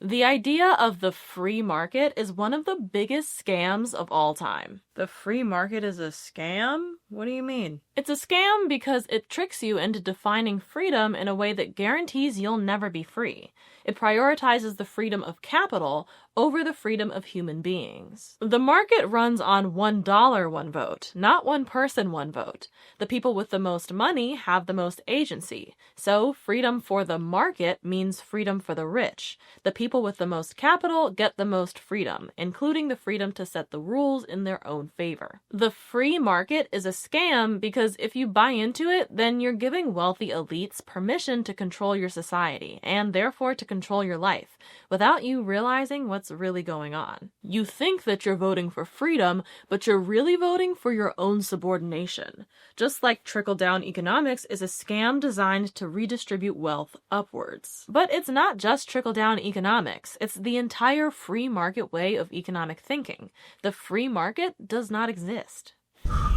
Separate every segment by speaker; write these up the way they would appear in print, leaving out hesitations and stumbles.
Speaker 1: The idea of the free market is one of the biggest scams of all time. The free market is a scam? What do you mean? It's a scam because it tricks you into defining freedom in a way that guarantees you'll never be free. It prioritizes the freedom of capital over the freedom of human beings. The market runs on $1 one vote, not one person one vote. The people with the most money have the most agency. So freedom for the market means freedom for the rich. The people with the most capital get the most freedom, including the freedom to set the rules in their own favor. The free market is a scam because if you buy into it, then you're giving wealthy elites permission to control your society and therefore to control your life without you realizing what's really going on. You think that you're voting for freedom, but you're really voting for your own subordination. Just like trickle-down economics is a scam designed to redistribute wealth upwards. But it's not just trickle-down economics, it's the entire free market way of economic thinking. The free market does not exist.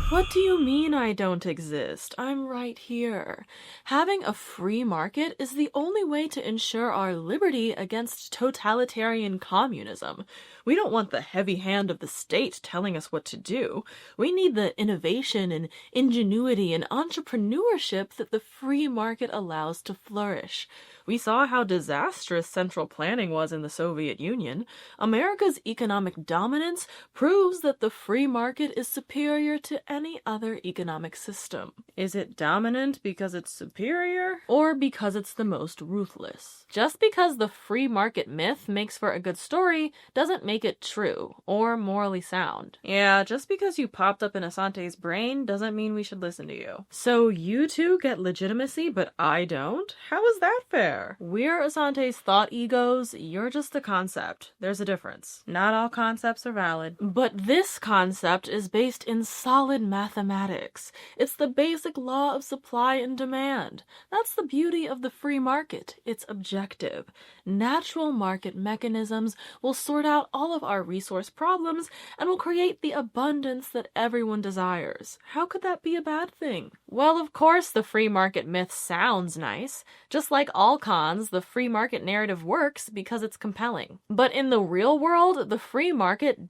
Speaker 1: What do you mean I don't exist? I'm right here. Having a free market is the only way to ensure our liberty against totalitarian communism. We don't want the heavy hand of the state telling us what to do. We need the innovation and ingenuity and entrepreneurship that the free market allows to flourish. We saw how disastrous central planning was in the Soviet Union. America's economic dominance proves that the free market is superior to any other economic system. Is it dominant because it's superior, or because it's the most ruthless? Just because the free market myth makes for a good story doesn't make it true or morally sound. Yeah, just because you popped up in Ahsante's brain doesn't mean we should listen to you. So you two get legitimacy, but I don't? How is that fair? We're Ahsante's thought egos, you're just a concept. There's a difference. Not all concepts are valid. But this concept is based in solid mathematics. It's the basic law of supply and demand. That's the beauty of the free market. It's objective. Natural market mechanisms will sort out all of our resource problems and will create the abundance that everyone desires. How could that be a bad thing? Well, of course, the free market myth sounds nice. Just like all cons, the free market narrative works because it's compelling. But in the real world, the free market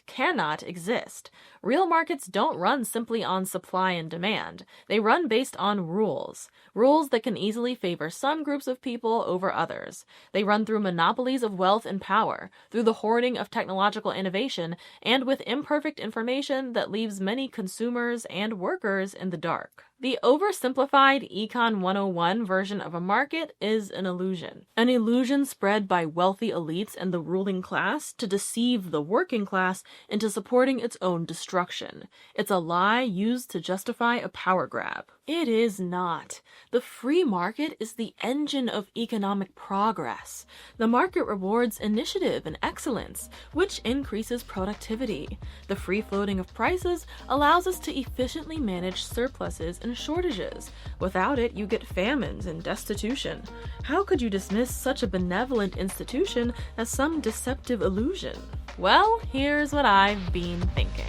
Speaker 1: cannot exist. Real markets don't run simply on supply and demand. They run based on rules. Rules that can easily favor some groups of people over others. They run through monopolies of wealth and power, through the hoarding of technological innovation, and with imperfect information that leaves many consumers and workers in the dark. The oversimplified Econ 101 version of a market is an illusion spread by wealthy elites and the ruling class to deceive the working class into supporting its own destruction. It's a lie used to justify a power grab. It is not. The free market is the engine of economic progress. The market rewards initiative and excellence, which increases productivity. The free floating of prices allows us to efficiently manage surpluses and shortages. Without it, you get famines and destitution. How could you dismiss such a benevolent institution as some deceptive illusion? Well, here's what I've been thinking.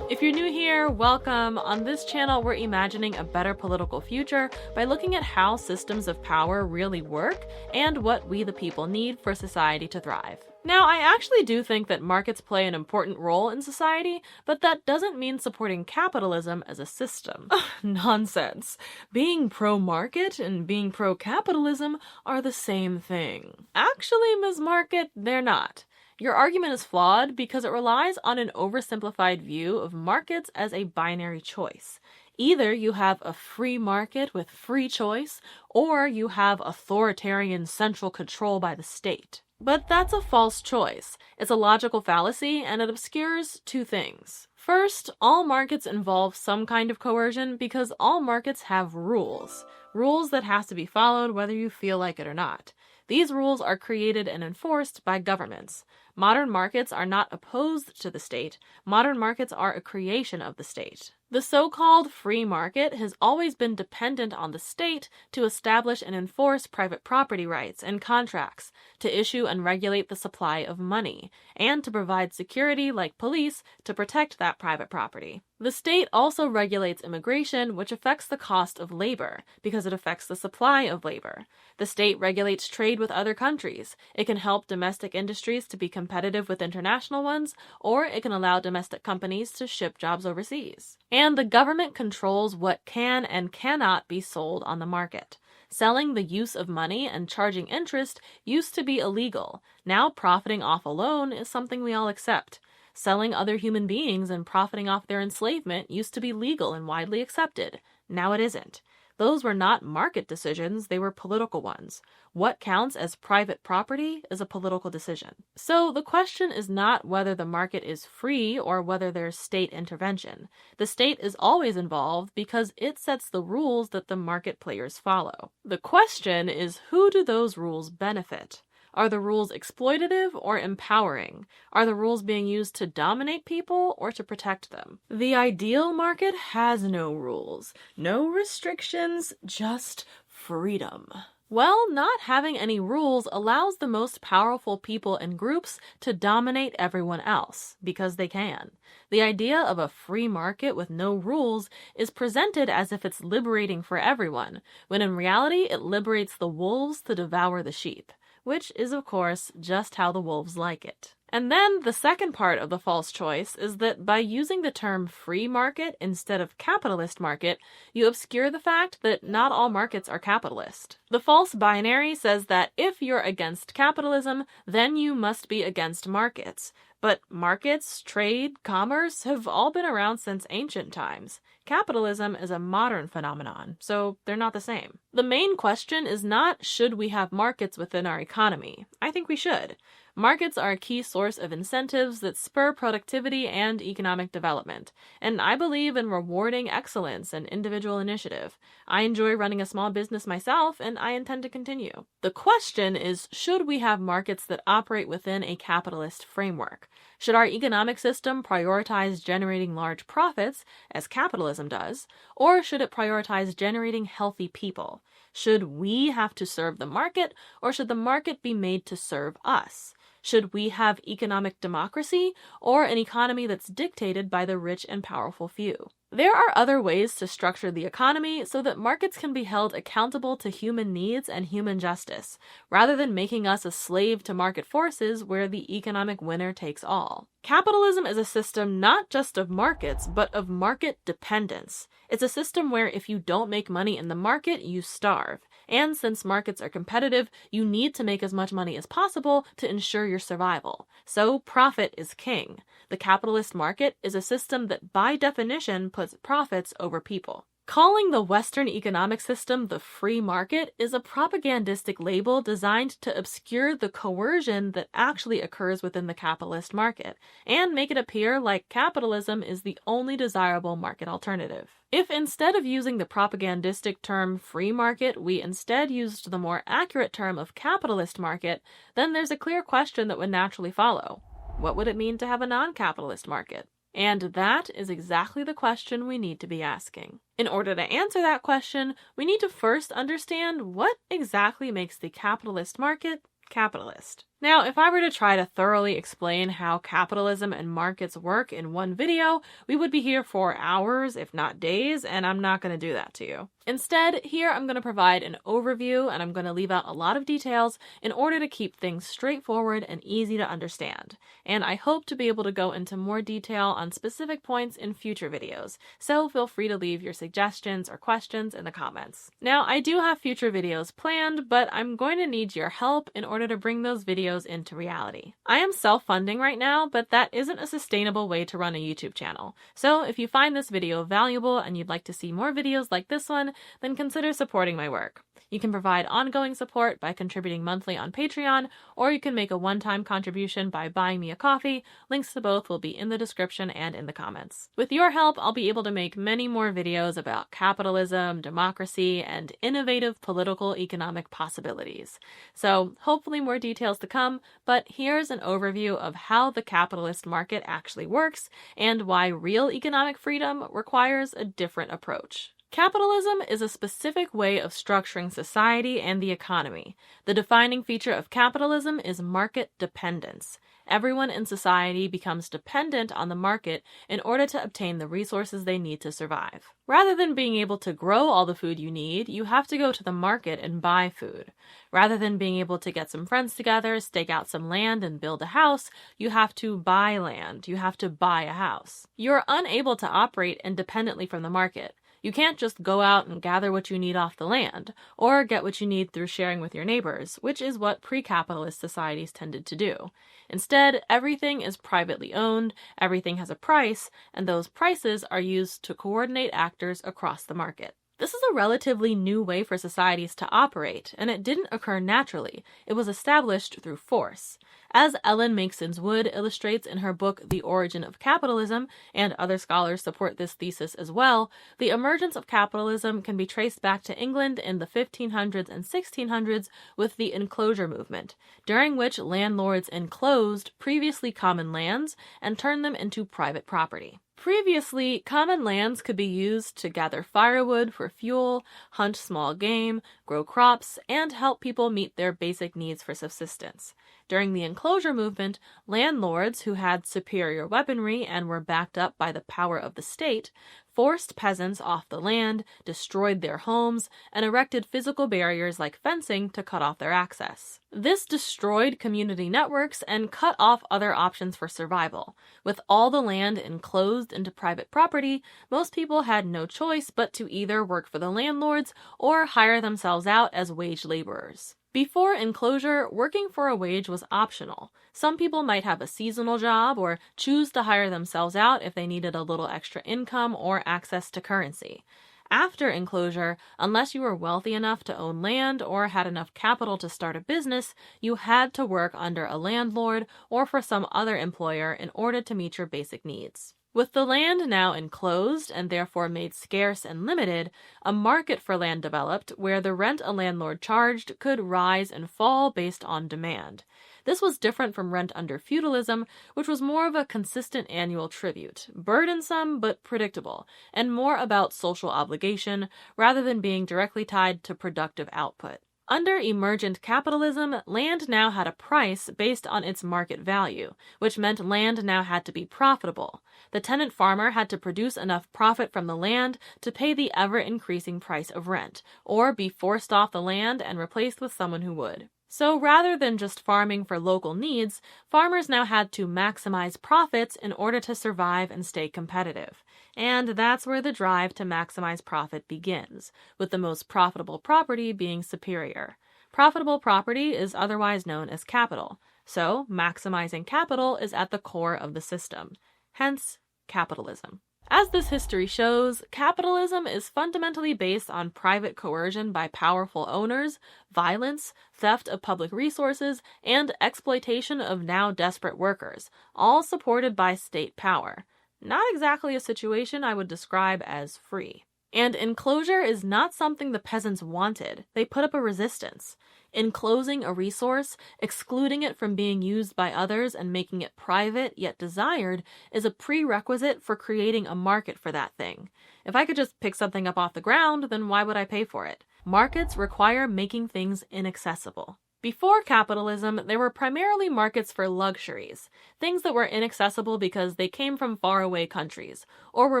Speaker 1: If you're new here, welcome. On this channel, we're imagining a better political future by looking at how systems of power really work and what we the people need for society to thrive. Now, I actually do think that markets play an important role in society, but that doesn't mean supporting capitalism as a system. Nonsense. Being pro-market and being pro-capitalism are the same thing. Actually, Ms. Market, they're not. Your argument is flawed because it relies on an oversimplified view of markets as a binary choice. Either you have a free market with free choice, or you have authoritarian central control by the state. But that's a false choice. It's a logical fallacy, and it obscures two things. First, all markets involve some kind of coercion because all markets have rules. Rules that have to be followed whether you feel like it or not. These rules are created and enforced by governments. Modern markets are not opposed to the state. Modern markets are a creation of the state. The so-called free market has always been dependent on the state to establish and enforce private property rights and contracts, to issue and regulate the supply of money, and to provide security like police to protect that private property. The state also regulates immigration, which affects the cost of labor, because it affects the supply of labor. The state regulates trade with other countries. It can help domestic industries to be competitive with international ones, or it can allow domestic companies to ship jobs overseas. And the government controls what can and cannot be sold on the market. Selling the use of money and charging interest used to be illegal. Now profiting off a loan is something we all accept. Selling other human beings and profiting off their enslavement used to be legal and widely accepted. Now it isn't. Those were not market decisions, they were political ones. What counts as private property is a political decision. So the question is not whether the market is free or whether there's state intervention. The state is always involved because it sets the rules that the market players follow. The question is, who do those rules benefit? Are the rules exploitative or empowering? Are the rules being used to dominate people or to protect them? The ideal market has no rules, no restrictions, just freedom. Well, not having any rules allows the most powerful people and groups to dominate everyone else, because they can. The idea of a free market with no rules is presented as if it's liberating for everyone, when in reality it liberates the wolves to devour the sheep. Which is, of course, just how the wolves like it. And then the second part of the false choice is that by using the term free market instead of capitalist market, you obscure the fact that not all markets are capitalist. The false binary says that if you're against capitalism, then you must be against markets. But markets, trade, commerce have all been around since ancient times. Capitalism is a modern phenomenon, so they're not the same. The main question is not, should we have markets within our economy? I think we should. Markets are a key source of incentives that spur productivity and economic development, and I believe in rewarding excellence and individual initiative. I enjoy running a small business myself, and I intend to continue. The question is, should we have markets that operate within a capitalist framework? Should our economic system prioritize generating large profits, as capitalism does, or should it prioritize generating healthy people? Should we have to serve the market, or should the market be made to serve us? Should we have economic democracy, or an economy that's dictated by the rich and powerful few? There are other ways to structure the economy so that markets can be held accountable to human needs and human justice, rather than making us a slave to market forces where the economic winner takes all. Capitalism is a system not just of markets, but of market dependence. It's a system where if you don't make money in the market, you starve. And since markets are competitive, you need to make as much money as possible to ensure your survival. So profit is king. The capitalist market is a system that by definition puts profits over people. Calling the Western economic system the free market is a propagandistic label designed to obscure the coercion that actually occurs within the capitalist market, and make it appear like capitalism is the only desirable market alternative. If instead of using the propagandistic term free market, we instead used the more accurate term of capitalist market, then there's a clear question that would naturally follow. What would it mean to have a non-capitalist market? And that is exactly the question we need to be asking. In order to answer that question, we need to first understand what exactly makes the capitalist market capitalist. Now, if I were to try to thoroughly explain how capitalism and markets work in one video, we would be here for hours, if not days, and I'm not going to do that to you. Instead, here I'm going to provide an overview, and I'm going to leave out a lot of details in order to keep things straightforward and easy to understand. And I hope to be able to go into more detail on specific points in future videos, so feel free to leave your suggestions or questions in the comments. Now, I do have future videos planned, but I'm going to need your help in order to bring those videos into reality. I am self-funding right now, but that isn't a sustainable way to run a YouTube channel. So if you find this video valuable and you'd like to see more videos like this one, then consider supporting my work. You can provide ongoing support by contributing monthly on Patreon, or you can make a one-time contribution by buying me a coffee. Links to both will be in the description and in the comments. With your help, I'll be able to make many more videos about capitalism, democracy, and innovative political economic possibilities. So hopefully more details to come, but here's an overview of how the capitalist market actually works and why real economic freedom requires a different approach. Capitalism is a specific way of structuring society and the economy. The defining feature of capitalism is market dependence. Everyone in society becomes dependent on the market in order to obtain the resources they need to survive. Rather than being able to grow all the food you need, you have to go to the market and buy food. Rather than being able to get some friends together, stake out some land, and build a house, you have to buy land. You have to buy a house. You're unable to operate independently from the market. You can't just go out and gather what you need off the land, or get what you need through sharing with your neighbors, which is what pre-capitalist societies tended to do. Instead, everything is privately owned, everything has a price, and those prices are used to coordinate actors across the market. This is a relatively new way for societies to operate, and it didn't occur naturally. It was established through force. As Ellen Makesons Wood illustrates in her book The Origin of Capitalism, and other scholars support this thesis as well, the emergence of capitalism can be traced back to England in the 1500s and 1600s with the enclosure movement, during which landlords enclosed previously common lands and turned them into private property. Previously, common lands could be used to gather firewood for fuel, hunt small game, grow crops, and help people meet their basic needs for subsistence. During the enclosure movement, landlords who had superior weaponry and were backed up by the power of the state forced peasants off the land, destroyed their homes, and erected physical barriers like fencing to cut off their access. This destroyed community networks and cut off other options for survival. With all the land enclosed into private property, most people had no choice but to either work for the landlords or hire themselves out as wage laborers. Before enclosure, working for a wage was optional. Some people might have a seasonal job or choose to hire themselves out if they needed a little extra income or access to currency. After enclosure, unless you were wealthy enough to own land or had enough capital to start a business, you had to work under a landlord or for some other employer in order to meet your basic needs. With the land now enclosed and therefore made scarce and limited, a market for land developed where the rent a landlord charged could rise and fall based on demand. This was different from rent under feudalism, which was more of a consistent annual tribute, burdensome but predictable, and more about social obligation rather than being directly tied to productive output. Under emergent capitalism, land now had a price based on its market value, which meant land now had to be profitable. The tenant farmer had to produce enough profit from the land to pay the ever-increasing price of rent, or be forced off the land and replaced with someone who would. So rather than just farming for local needs, farmers now had to maximize profits in order to survive and stay competitive. And that's where the drive to maximize profit begins, with the most profitable property being superior. Profitable property is otherwise known as capital, so maximizing capital is at the core of the system. Hence, capitalism. As this history shows, capitalism is fundamentally based on private coercion by powerful owners, violence, theft of public resources, and exploitation of now desperate workers, all supported by state power. Not exactly a situation I would describe as free. And enclosure is not something the peasants wanted. They put up a resistance. Enclosing a resource, excluding it from being used by others and making it private yet desired is a prerequisite for creating a market for that thing. If I could just pick something up off the ground, then why would I pay for it? Markets require making things inaccessible. Before capitalism, there were primarily markets for luxuries, things that were inaccessible because they came from faraway countries, or were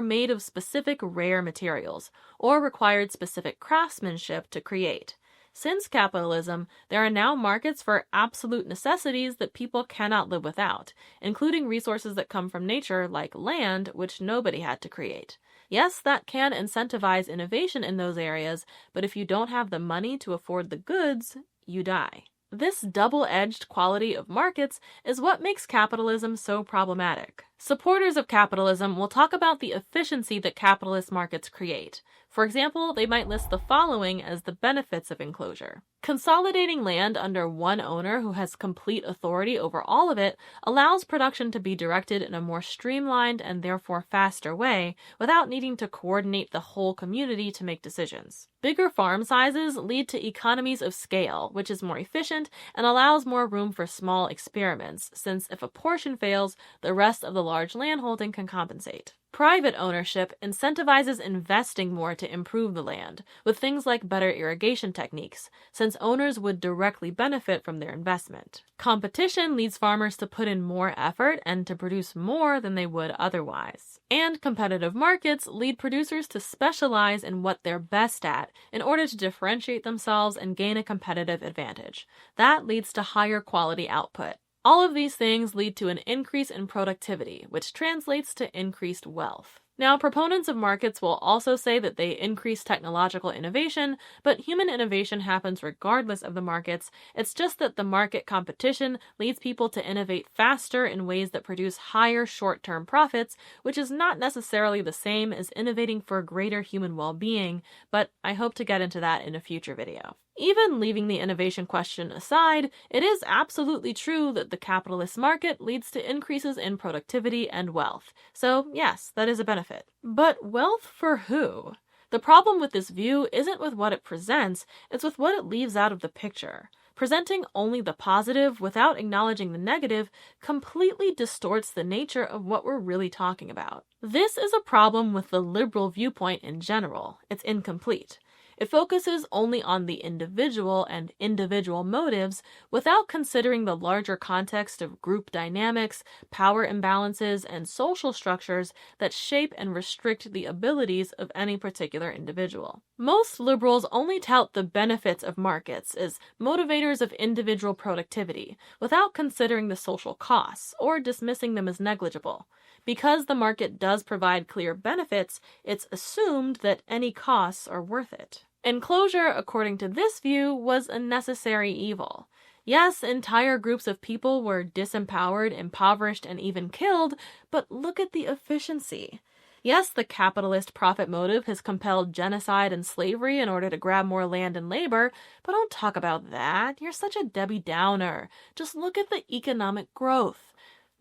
Speaker 1: made of specific rare materials, or required specific craftsmanship to create. Since capitalism, there are now markets for absolute necessities that people cannot live without, including resources that come from nature like land, which nobody had to create. Yes, that can incentivize innovation in those areas, but if you don't have the money to afford the goods, you die. This double-edged quality of markets is what makes capitalism so problematic. Supporters of capitalism will talk about the efficiency that capitalist markets create. For example, they might list the following as the benefits of enclosure. Consolidating land under one owner who has complete authority over all of it allows production to be directed in a more streamlined and therefore faster way without needing to coordinate the whole community to make decisions. Bigger farm sizes lead to economies of scale, which is more efficient and allows more room for small experiments, since if a portion fails, the rest of the large landholding can compensate. Private ownership incentivizes investing more to improve the land, with things like better irrigation techniques, since owners would directly benefit from their investment. Competition leads farmers to put in more effort and to produce more than they would otherwise. And competitive markets lead producers to specialize in what they're best at in order to differentiate themselves and gain a competitive advantage. That leads to higher quality output. All of these things lead to an increase in productivity, which translates to increased wealth. Now, proponents of markets will also say that they increase technological innovation, but human innovation happens regardless of the markets. It's just that the market competition leads people to innovate faster in ways that produce higher short-term profits, which is not necessarily the same as innovating for greater human well-being, but I hope to get into that in a future video. Even leaving the innovation question aside, it is absolutely true that the capitalist market leads to increases in productivity and wealth. So yes, that is a benefit. But wealth for who? The problem with this view isn't with what it presents, it's with what it leaves out of the picture. Presenting only the positive without acknowledging the negative completely distorts the nature of what we're really talking about. This is a problem with the liberal viewpoint in general. It's incomplete. It focuses only on the individual and individual motives without considering the larger context of group dynamics, power imbalances, and social structures that shape and restrict the abilities of any particular individual. Most liberals only tout the benefits of markets as motivators of individual productivity without considering the social costs or dismissing them as negligible. Because the market does provide clear benefits, it's assumed that any costs are worth it. Enclosure, according to this view, was a necessary evil. Yes, entire groups of people were disempowered, impoverished, and even killed, but look at the efficiency. Yes, the capitalist profit motive has compelled genocide and slavery in order to grab more land and labor, but don't talk about that. You're such a Debbie Downer. Just look at the economic growth.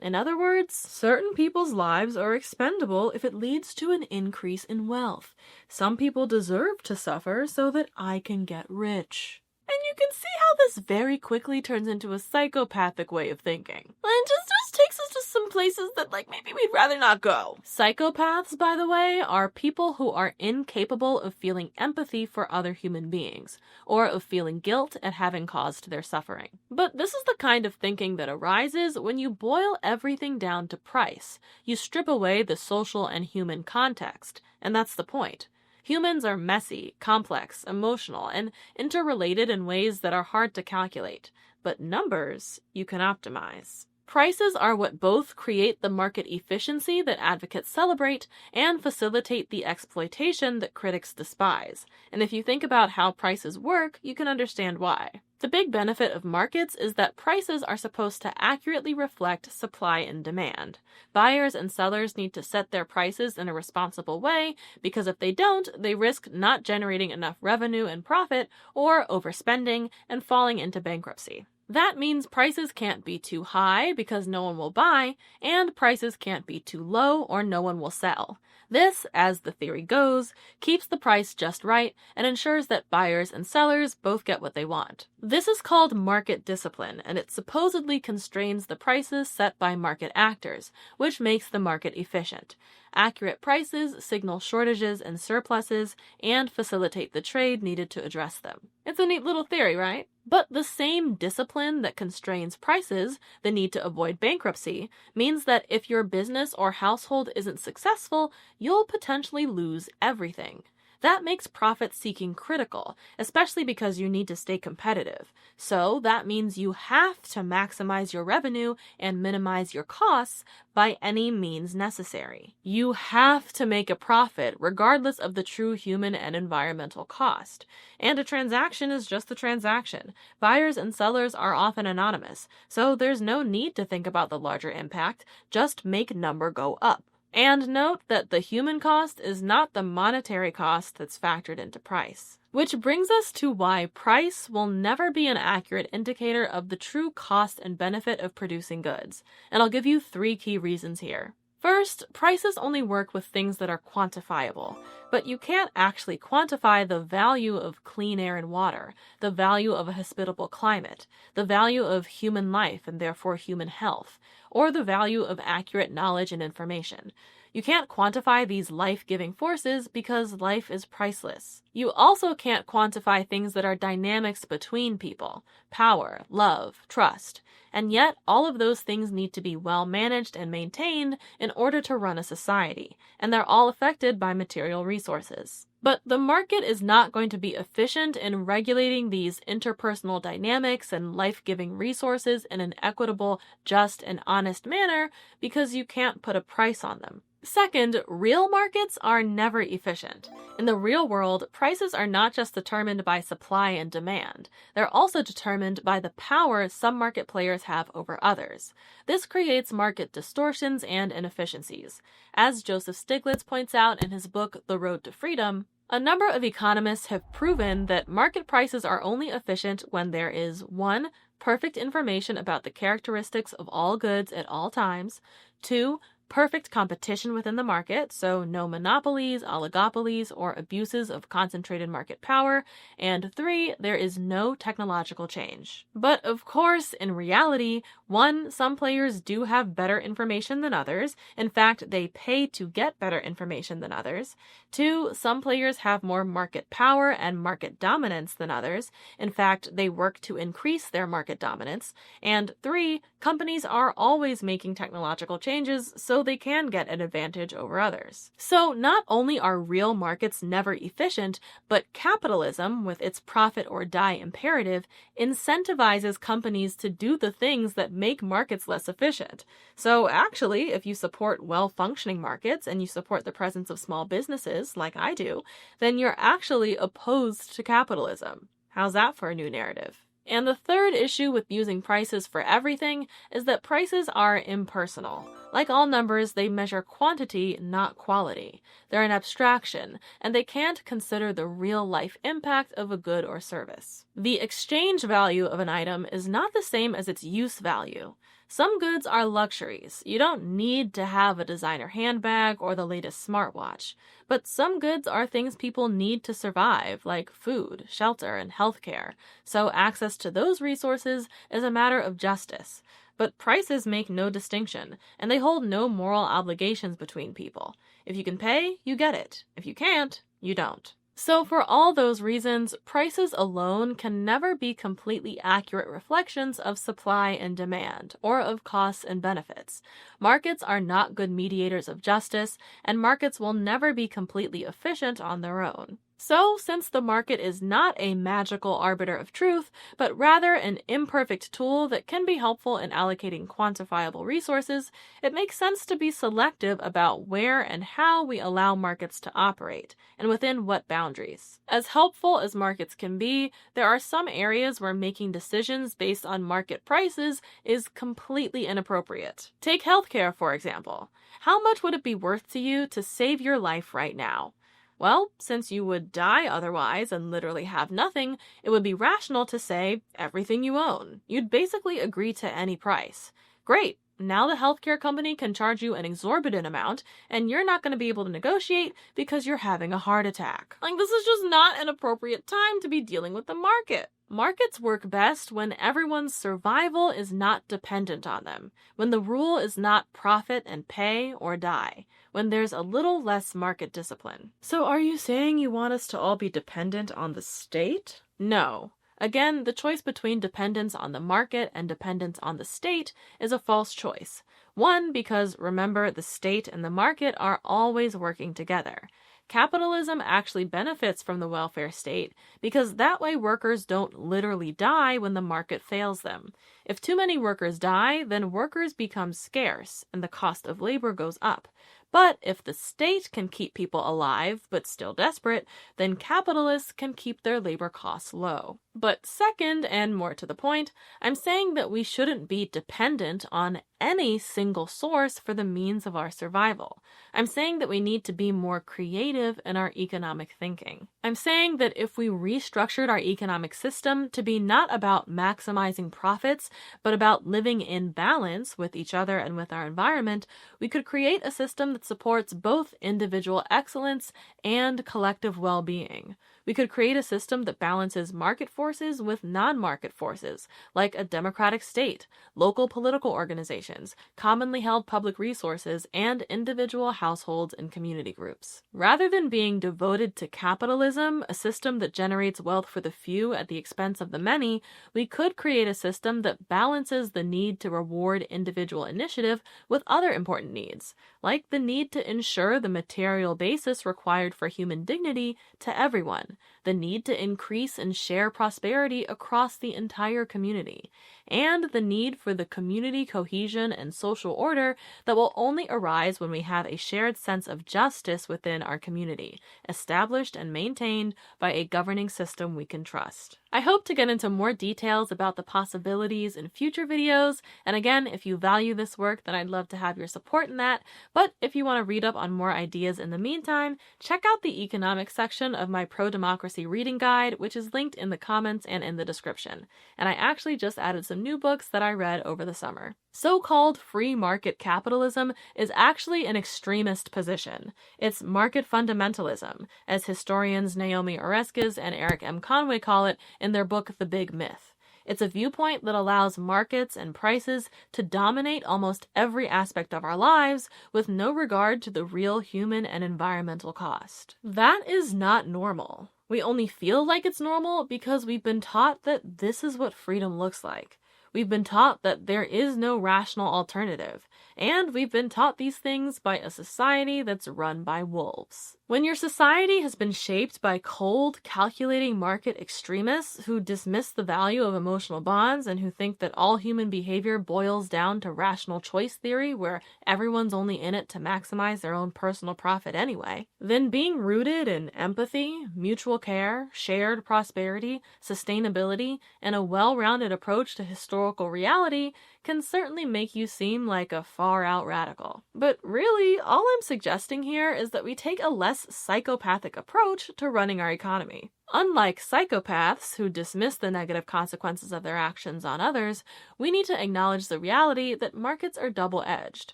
Speaker 1: In other words, certain people's lives are expendable if it leads to an increase in wealth. Some people deserve to suffer so that I can get rich. And you can see how this very quickly turns into a psychopathic way of thinking. And just takes us to some places that, maybe we'd rather not go. Psychopaths, by the way, are people who are incapable of feeling empathy for other human beings, or of feeling guilt at having caused their suffering. But this is the kind of thinking that arises when you boil everything down to price. You strip away the social and human context, and that's the point. Humans are messy, complex, emotional, and interrelated in ways that are hard to calculate. But numbers, you can optimize. Prices are what both create the market efficiency that advocates celebrate and facilitate the exploitation that critics despise. And if you think about how prices work, you can understand why. The big benefit of markets is that prices are supposed to accurately reflect supply and demand. Buyers and sellers need to set their prices in a responsible way because if they don't, they risk not generating enough revenue and profit or overspending and falling into bankruptcy. That means prices can't be too high because no one will buy, and prices can't be too low or no one will sell. This, as the theory goes, keeps the price just right and ensures that buyers and sellers both get what they want. This is called market discipline, and it supposedly constrains the prices set by market actors, which makes the market efficient. Accurate prices signal shortages and surpluses and facilitate the trade needed to address them. It's a neat little theory, right? But the same discipline that constrains prices, the need to avoid bankruptcy, means that if your business or household isn't successful, you'll potentially lose everything. That makes profit-seeking critical, especially because you need to stay competitive. So that means you have to maximize your revenue and minimize your costs by any means necessary. You have to make a profit regardless of the true human and environmental cost. And a transaction is just a transaction. Buyers and sellers are often anonymous, so there's no need to think about the larger impact. Just make number go up. And note that the human cost is not the monetary cost that's factored into price. Which brings us to why price will never be an accurate indicator of the true cost and benefit of producing goods. And I'll give you 3 key reasons here. First, prices only work with things that are quantifiable, but you can't actually quantify the value of clean air and water, the value of a hospitable climate, the value of human life and therefore human health, or the value of accurate knowledge and information. You can't quantify these life-giving forces because life is priceless. You also can't quantify things that are dynamics between people: power, love, trust. And yet, all of those things need to be well managed and maintained in order to run a society, and they're all affected by material resources. But the market is not going to be efficient in regulating these interpersonal dynamics and life-giving resources in an equitable, just, and honest manner because you can't put a price on them. Second, real markets are never efficient. In the real world, prices are not just determined by supply and demand. They're also determined by the power some market players have over others. This creates market distortions and inefficiencies. As Joseph Stiglitz points out in his book, The Road to Freedom, a number of economists have proven that market prices are only efficient when there is 1. Perfect information about the characteristics of all goods at all times, 2. Perfect competition within the market, so no monopolies, oligopolies, or abuses of concentrated market power, and 3, there is no technological change. But of course, in reality, 1, some players do have better information than others. In fact, they pay to get better information than others. 2, some players have more market power and market dominance than others. In fact, they work to increase their market dominance. And 3, companies are always making technological changes so they can get an advantage over others. So not only are real markets never efficient, but capitalism, with its profit or die imperative, incentivizes companies to do the things that make markets less efficient. So actually, if you support well-functioning markets and you support the presence of small businesses, like I do, then you're actually opposed to capitalism. How's that for a new narrative? And the third issue with using prices for everything is that prices are impersonal. Like all numbers, they measure quantity, not quality. They're an abstraction, and they can't consider the real-life impact of a good or service. The exchange value of an item is not the same as its use value. Some goods are luxuries. You don't need to have a designer handbag or the latest smartwatch. But some goods are things people need to survive, like food, shelter, and healthcare. So access to those resources is a matter of justice. But prices make no distinction, and they hold no moral obligations between people. If you can pay, you get it. If you can't, you don't. So for all those reasons, prices alone can never be completely accurate reflections of supply and demand, or of costs and benefits. Markets are not good mediators of justice, and markets will never be completely efficient on their own. So, since the market is not a magical arbiter of truth, but rather an imperfect tool that can be helpful in allocating quantifiable resources, it makes sense to be selective about where and how we allow markets to operate, and within what boundaries. As helpful as markets can be, there are some areas where making decisions based on market prices is completely inappropriate. Take healthcare, for example. How much would it be worth to you to save your life right now? Well, since you would die otherwise and literally have nothing, it would be rational to say everything you own. You'd basically agree to any price. Great. Now the healthcare company can charge you an exorbitant amount, and you're not going to be able to negotiate because you're having a heart attack. This is just not an appropriate time to be dealing with the market. Markets work best when everyone's survival is not dependent on them, when the rule is not profit and pay or die, when there's a little less market discipline. So are you saying you want us to all be dependent on the state? No. Again, the choice between dependence on the market and dependence on the state is a false choice. One, because remember, the state and the market are always working together. Capitalism actually benefits from the welfare state because that way workers don't literally die when the market fails them. If too many workers die, then workers become scarce and the cost of labor goes up. But if the state can keep people alive but still desperate, then capitalists can keep their labor costs low. But second, and more to the point, I'm saying that we shouldn't be dependent on any single source for the means of our survival. I'm saying that we need to be more creative in our economic thinking. I'm saying that if we restructured our economic system to be not about maximizing profits, but about living in balance with each other and with our environment, we could create a system that supports both individual excellence and collective well-being. We could create a system that balances market forces with non-market forces, like a democratic state, local political organizations, commonly held public resources, and individual households and community groups. Rather than being devoted to capitalism, a system that generates wealth for the few at the expense of the many, we could create a system that balances the need to reward individual initiative with other important needs, like the need to ensure the material basis required for human dignity to everyone, the need to increase and share prosperity across the entire community, and the need for the community cohesion and social order that will only arise when we have a shared sense of justice within our community, established and maintained by a governing system we can trust. I hope to get into more details about the possibilities in future videos, and again, if you value this work, then I'd love to have your support in that. But if you want to read up on more ideas in the meantime, check out the economics section of my pro-democracy reading guide, which is linked in the comments and in the description. And I actually just added some new books that I read over the summer. So-called free market capitalism is actually an extremist position. It's market fundamentalism, as historians Naomi Oreskes and Eric M. Conway call it in their book The Big Myth. It's a viewpoint that allows markets and prices to dominate almost every aspect of our lives with no regard to the real human and environmental cost. That is not normal. We only feel like it's normal because we've been taught that this is what freedom looks like. We've been taught that there is no rational alternative, and we've been taught these things by a society that's run by wolves. When your society has been shaped by cold, calculating market extremists who dismiss the value of emotional bonds and who think that all human behavior boils down to rational choice theory where everyone's only in it to maximize their own personal profit anyway, then being rooted in empathy, mutual care, shared prosperity, sustainability, and a well-rounded approach to historical reality can certainly make you seem like a far-out radical. But really, all I'm suggesting here is that we take a less psychopathic approach to running our economy. Unlike psychopaths who dismiss the negative consequences of their actions on others, we need to acknowledge the reality that markets are double-edged.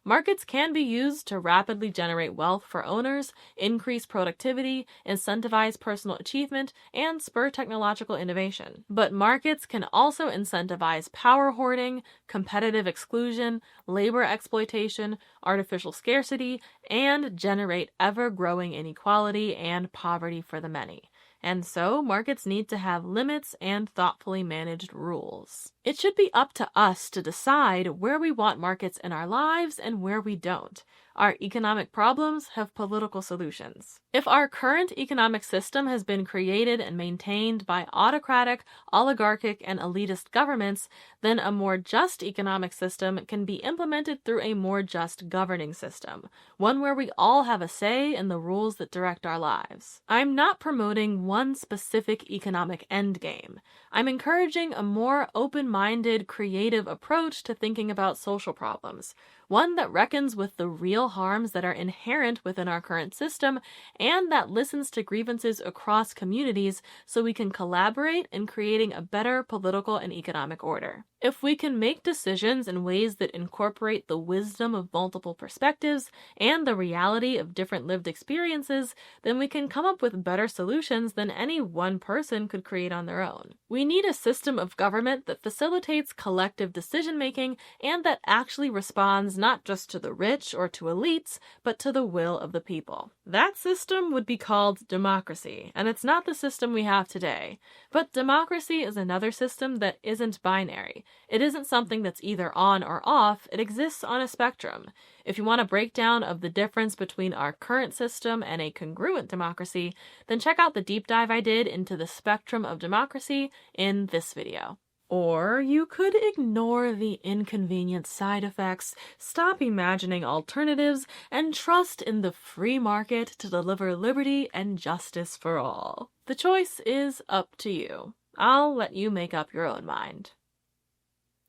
Speaker 1: Markets can be used to rapidly generate wealth for owners, increase productivity, incentivize personal achievement, and spur technological innovation. But markets can also incentivize power hoarding, competitive exclusion, labor exploitation, artificial scarcity, and generate ever-growing inequality and poverty for the many. And so, markets need to have limits and thoughtfully managed rules. It should be up to us to decide where we want markets in our lives and where we don't. Our economic problems have political solutions. If our current economic system has been created and maintained by autocratic, oligarchic, and elitist governments, then a more just economic system can be implemented through a more just governing system, one where we all have a say in the rules that direct our lives. I'm not promoting one specific economic endgame. I'm encouraging a more open-minded, creative approach to thinking about social problems, one that reckons with the real harms that are inherent within our current system and that listens to grievances across communities so we can collaborate in creating a better political and economic order. If we can make decisions in ways that incorporate the wisdom of multiple perspectives and the reality of different lived experiences, then we can come up with better solutions than any one person could create on their own. We need a system of government that facilitates collective decision-making and that actually responds not just to the rich or to elites, but to the will of the people. That system would be called democracy, and it's not the system we have today. But democracy is another system that isn't binary. It isn't something that's either on or off, it exists on a spectrum. If you want a breakdown of the difference between our current system and a congruent democracy, then check out the deep dive I did into the spectrum of democracy in this video. Or you could ignore the inconvenient side effects, stop imagining alternatives, and trust in the free market to deliver liberty and justice for all. The choice is up to you. I'll let you make up your own mind.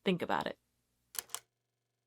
Speaker 1: Think about it.